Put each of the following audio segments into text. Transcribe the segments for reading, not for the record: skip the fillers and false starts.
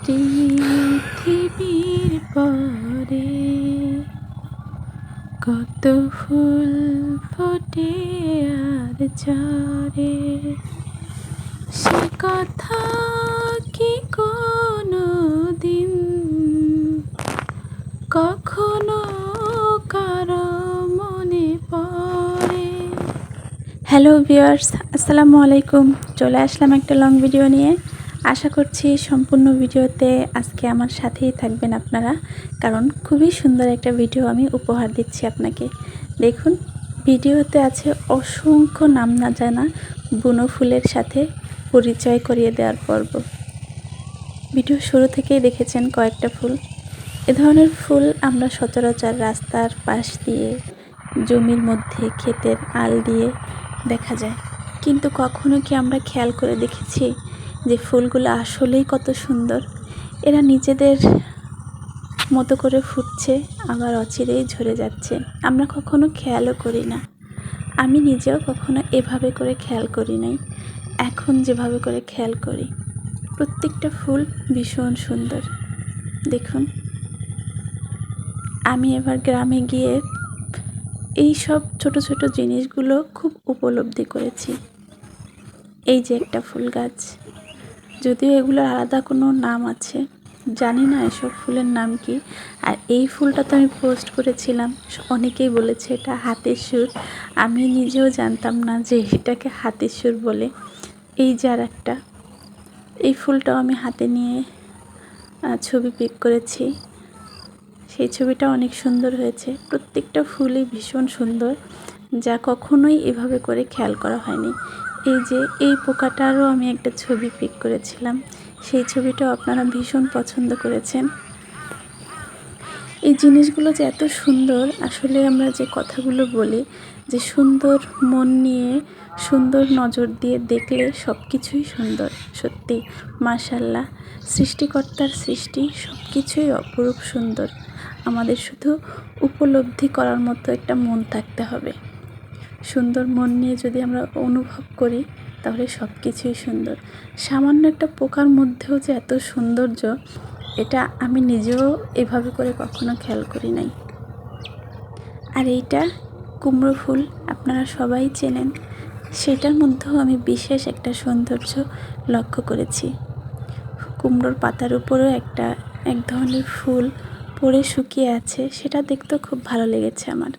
পৃথিবীর পরে কত ফুল ফোটে আর ঝরে, সে কথা কি কোনো দিন কখনো কারো মনে পড়ে। হ্যালো ভিউয়ার্স, আসসালামু আলাইকুম। চলে আসলাম একটা লং ভিডিও নিয়ে। আশা করছি সম্পূর্ণ ভিডিওতে আজকে আমার সাথেই থাকবেন আপনারা, কারণ খুবই সুন্দর একটা ভিডিও আমি উপহার দিচ্ছি আপনাকে। দেখুন, ভিডিওতে আছে অসংখ্য নাম না জানা বুনো ফুলের সাথে পরিচয় করিয়ে দেওয়ার পর্ব। ভিডিও শুরু থেকেই দেখেছেন কয়েকটা ফুল। এ ধরনের ফুল আমরা সচরাচর রাস্তার পাশ দিয়ে, জমির মধ্যে, ক্ষেতের আল দিয়ে দেখা যায়, কিন্তু কখনো কি আমরা খেয়াল করে দেখেছি যে ফুলগুলো আসলেই কত সুন্দর? এরা নিজেদের মতো করে ফুটছে, আবার অচিরেই ঝরে যাচ্ছে। আমরা কখনো খেয়ালও করি না। আমি নিজেও কখনো এভাবে করে খেয়াল করি নাই, এখন যেভাবে করে খেয়াল করি। প্রত্যেকটা ফুল ভীষণ সুন্দর। দেখুন, আমি এবার গ্রামে গিয়ে এই সব ছোট ছোট জিনিসগুলো খুব উপলব্ধি করেছি। এই যে একটা ফুল গাছ, যদিও এগুলোর আলাদা কোনো নাম আছে, জানি না এসব ফুলের নাম কি। আর এই ফুলটা তো আমি পোস্ট করেছিলাম, অনেকেই বলেছে এটা হাতের সুর। আমি নিজেও জানতাম না যে এটাকে হাতের সুর বলে। এই যে আর একটা, এই ফুলটাও আমি হাতে নিয়ে ছবি পিক করেছি। সেই ছবিটা অনেক সুন্দর হয়েছে। প্রত্যেকটা ফুলই ভীষণ সুন্দর, যা কখনোই এভাবে করে খেয়াল করা হয়নি। এই যে এই পোকাটারও আমি একটা ছবি পিক করেছিলাম, সেই ছবিটাও আপনারা ভীষণ পছন্দ করেছেন। এই জিনিসগুলো যে এত সুন্দর, আসলে আমরা যে কথাগুলো বলি যে সুন্দর মন নিয়ে, সুন্দর নজর দিয়ে দেখলে সব কিছুই সুন্দর। সত্যি মাশাআল্লাহ, সৃষ্টিকর্তার সৃষ্টি সব কিছুই অপরূপ সুন্দর। আমাদের শুধু উপলব্ধি করার মতো একটা মন থাকতে হবে। সুন্দর মন নিয়ে যদি আমরা অনুভব করি, তাহলে সব কিছুই সুন্দর। সামান্য একটা পোকার মধ্যেও যে এত সৌন্দর্য, এটা আমি নিজেও এভাবে করে কখনো খেয়াল করি নাই। আর এইটা কুমড়ো ফুল, আপনারা সবাই চেনেন। সেটার মধ্যেও আমি বিশেষ একটা সৌন্দর্য লক্ষ্য করেছি। কুমড়োর পাতার উপরেও এক ধরনের ফুল পড়ে শুকিয়ে আছে, সেটা দেখতেও খুব ভালো লেগেছে আমার।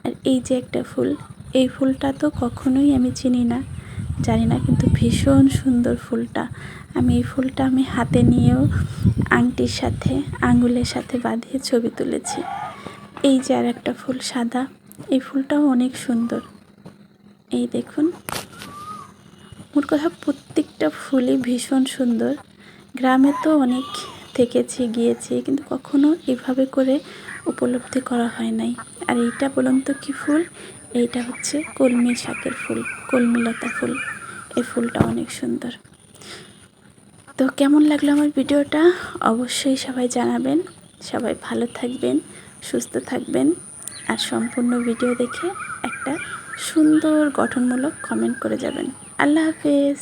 আর এই যে একটা ফুল, এই ফুলটা তো কখনোই আমি চিনি না, জানি না, কিন্তু ভীষণ সুন্দর ফুলটা। এই ফুলটা আমি হাতে নিয়েও আংটির সাথে, আঙ্গুলের সাথে বাঁধিয়ে ছবি তুলেছি। এই যে আর একটা ফুল সাদা, এই ফুলটাও অনেক সুন্দর। এই দেখুন, মোট কথা প্রত্যেকটা ফুলই ভীষণ সুন্দর। গ্রামে তো অনেক থেকেছি, গিয়েছি, কিন্তু কখনো এভাবে করে উপলব্ধি করা হয় নাই। আর এইটা বলুন তো কী ফুল? এইটা হচ্ছে কলমি শাকের ফুল, কলমিলতা ফুল। এই ফুলটা অনেক সুন্দর। তো কেমন লাগলো আমার ভিডিওটা অবশ্যই সবাই জানাবেন। সবাই ভালো থাকবেন, সুস্থ থাকবেন, আর সম্পূর্ণ ভিডিও দেখে একটা সুন্দর গঠনমূলক কমেন্ট করে যাবেন। আল্লাহ হাফেজ।